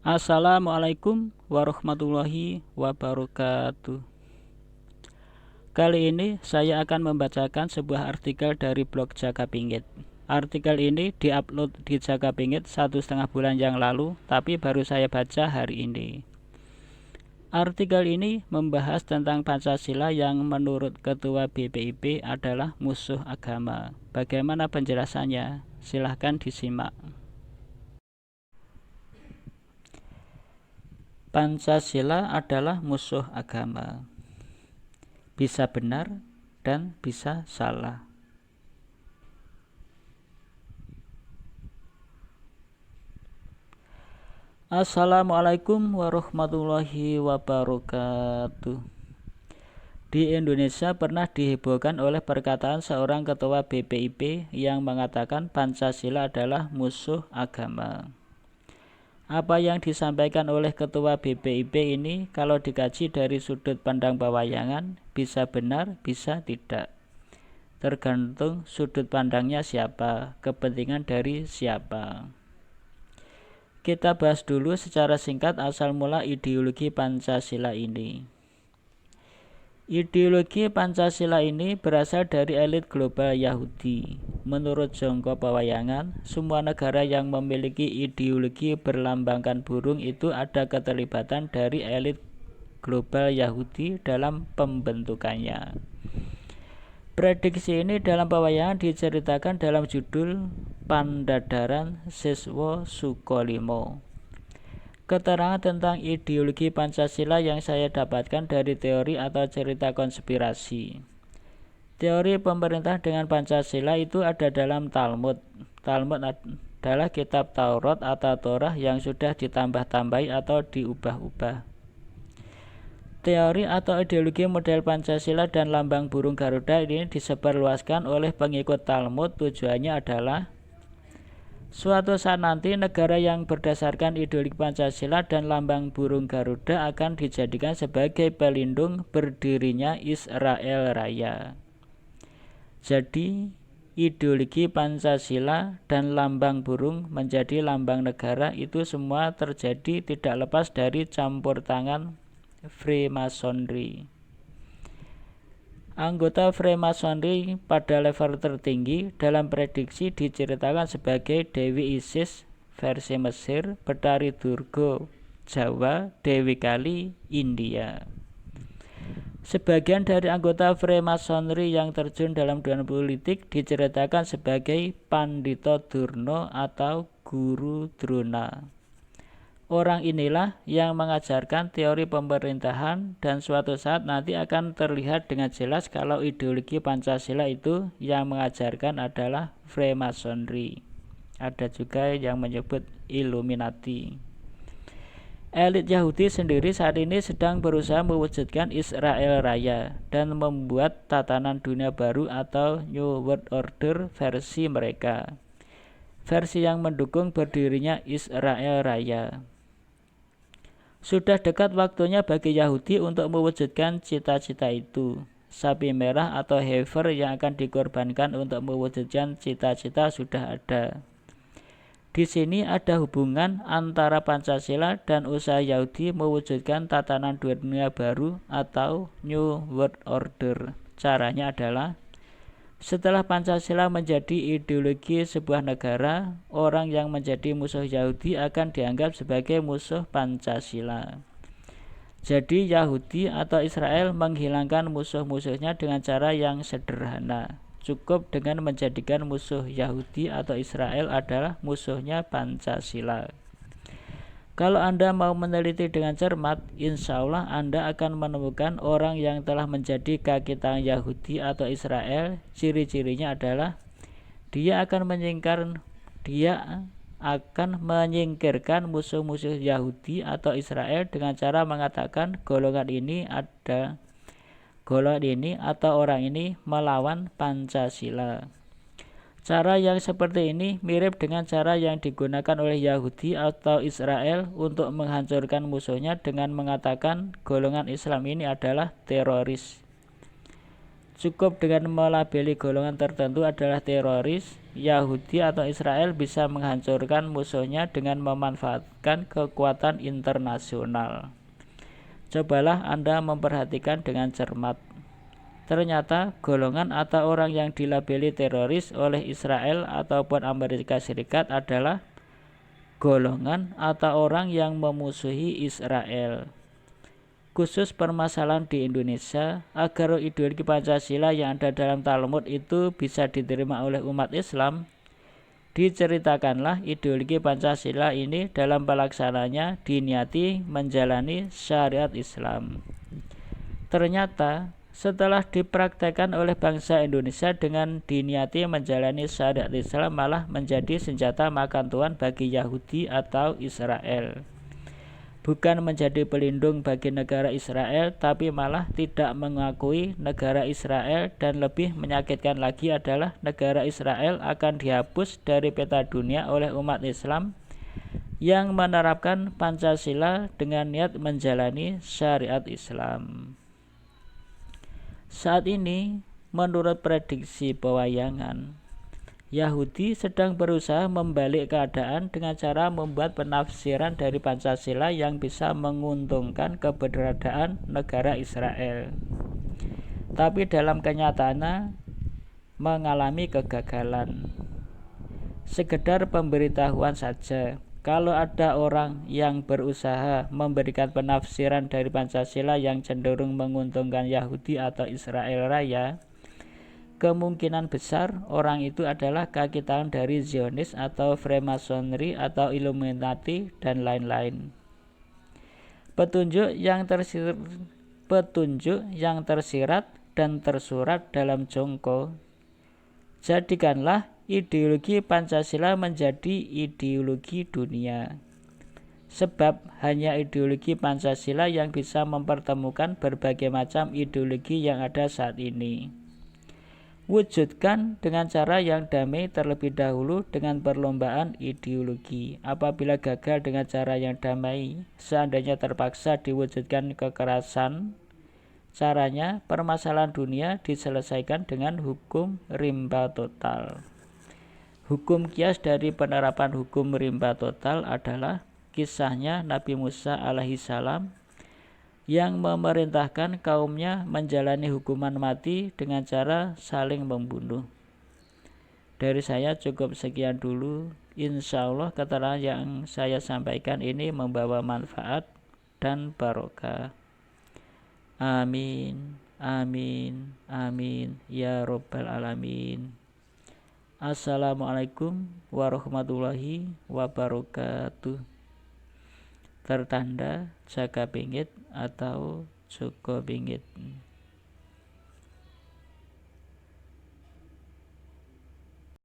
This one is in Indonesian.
Assalamualaikum warahmatullahi wabarakatuh. Kali ini saya akan membacakan sebuah artikel dari blog Jakapingit. Artikel ini diupload di Jakapingit 1,5 bulan yang lalu, tapi baru saya baca hari ini. Artikel ini membahas tentang Pancasila yang menurut Ketua BPIP adalah musuh agama. Bagaimana penjelasannya? Silahkan disimak. Pancasila adalah musuh agama. Bisa benar dan bisa salah. Assalamualaikum warahmatullahi wabarakatuh. Di Indonesia pernah dihebohkan oleh perkataan seorang ketua BPIP yang mengatakan Pancasila adalah musuh agama. Apa yang disampaikan oleh ketua BPIP ini kalau dikaji dari sudut pandang pewayangan bisa benar, bisa tidak. Tergantung sudut pandangnya siapa, kepentingan dari siapa. Kita bahas dulu secara singkat asal mula ideologi Pancasila ini. Ideologi Pancasila ini berasal dari elit global Yahudi. Menurut Jongko Pewayangan, semua negara yang memiliki ideologi berlambangkan burung itu ada keterlibatan dari elit global Yahudi dalam pembentukannya. Prediksi ini dalam Pewayangan diceritakan dalam judul Pandadaran Siswa Sukolimo. Keterangan tentang ideologi Pancasila yang saya dapatkan dari teori atau cerita konspirasi. Teori pemerintah dengan Pancasila itu ada dalam Talmud. Talmud adalah kitab Taurat atau Torah yang sudah ditambah-tambahi atau diubah-ubah. Teori atau ideologi model Pancasila dan lambang burung Garuda ini disebarluaskan oleh pengikut Talmud. Tujuannya adalah suatu saat nanti negara yang berdasarkan ideologi Pancasila dan lambang burung Garuda akan dijadikan sebagai pelindung berdirinya Israel Raya. Jadi ideologi Pancasila dan lambang burung menjadi lambang negara itu semua terjadi tidak lepas dari campur tangan Freemasonry. Anggota Freemasonry pada level tertinggi dalam prediksi diceritakan sebagai Dewi Isis versi Mesir, Betari Durga Jawa, Dewi Kali India. Sebagian dari anggota Freemasonry yang terjun dalam dunia politik diceritakan sebagai Pandito Durno atau Guru Drona. Orang inilah yang mengajarkan teori pemerintahan dan suatu saat nanti akan terlihat dengan jelas kalau ideologi Pancasila itu yang mengajarkan adalah Freemasonry. Ada juga yang menyebut Illuminati. Elit Yahudi sendiri saat ini sedang berusaha mewujudkan Israel Raya dan membuat tatanan dunia baru atau New World Order versi mereka. Versi yang mendukung berdirinya Israel Raya. Sudah dekat waktunya bagi Yahudi untuk mewujudkan cita-cita itu. Sapi merah atau heifer yang akan dikorbankan untuk mewujudkan cita-cita sudah ada. Di sini ada hubungan antara Pancasila dan usaha Yahudi mewujudkan tatanan dunia baru atau New World Order. Caranya adalah setelah Pancasila menjadi ideologi sebuah negara, orang yang menjadi musuh Yahudi akan dianggap sebagai musuh Pancasila. Jadi Yahudi atau Israel menghilangkan musuh-musuhnya dengan cara yang sederhana. Cukup dengan menjadikan musuh Yahudi atau Israel adalah musuhnya Pancasila. Kalau Anda mau meneliti dengan cermat, insya Allah Anda akan menemukan orang yang telah menjadi kaki tangan Yahudi atau Israel. Ciri-cirinya adalah dia akan menyingkirkan musuh-musuh Yahudi atau Israel dengan cara mengatakan golongan ini atau orang ini melawan Pancasila. Cara yang seperti ini mirip dengan cara yang digunakan oleh Yahudi atau Israel untuk menghancurkan musuhnya dengan mengatakan golongan Islam ini adalah teroris. Cukup dengan melabeli golongan tertentu adalah teroris, Yahudi atau Israel bisa menghancurkan musuhnya dengan memanfaatkan kekuatan internasional. Cobalah Anda memperhatikan dengan cermat. Ternyata golongan atau orang yang dilabeli teroris oleh Israel ataupun Amerika Serikat adalah golongan atau orang yang memusuhi Israel. Khusus permasalahan di Indonesia, agar ideologi Pancasila yang ada dalam Talmud itu bisa diterima oleh umat Islam, diceritakanlah ideologi Pancasila ini dalam pelaksananya diniati menjalani syariat Islam. Ternyata setelah dipraktekkan oleh bangsa Indonesia dengan diniati menjalani syariat Islam malah menjadi senjata makan tuan bagi Yahudi atau Israel. Bukan menjadi pelindung bagi negara Israel, tapi malah tidak mengakui negara Israel, dan lebih menyakitkan lagi adalah negara Israel akan dihapus dari peta dunia oleh umat Islam yang menerapkan Pancasila dengan niat menjalani syariat Islam. Saat ini, menurut prediksi pewayangan, Yahudi sedang berusaha membalik keadaan dengan cara membuat penafsiran dari Pancasila yang bisa menguntungkan keberadaan negara Israel. Tapi dalam kenyataannya mengalami kegagalan. Sekedar pemberitahuan saja, kalau ada orang yang berusaha memberikan penafsiran dari Pancasila yang cenderung menguntungkan Yahudi atau Israel Raya, kemungkinan besar orang itu adalah kaki tangan dari Zionis atau Freemasonry atau Illuminati dan lain-lain. Petunjuk yang tersirat dan tersurat dalam Jongko, jadikanlah ideologi Pancasila menjadi ideologi dunia. Sebab hanya ideologi Pancasila yang bisa mempertemukan berbagai macam ideologi yang ada saat ini. Wujudkan dengan cara yang damai terlebih dahulu dengan perlombaan ideologi. Apabila gagal dengan cara yang damai, seandainya terpaksa diwujudkan kekerasan, caranya permasalahan dunia diselesaikan dengan hukum rimba total. Hukum kias dari penerapan hukum rimba total adalah kisahnya Nabi Musa alaihissalam yang memerintahkan kaumnya menjalani hukuman mati dengan cara saling membunuh. Dari saya cukup sekian dulu. Insya Allah keterangan yang saya sampaikan ini membawa manfaat dan barokah. Amin, amin, amin, ya Rabbal Alamin. Assalamualaikum warahmatullahi wabarakatuh. Tertanda Jaka Bingit atau Joko Bingit.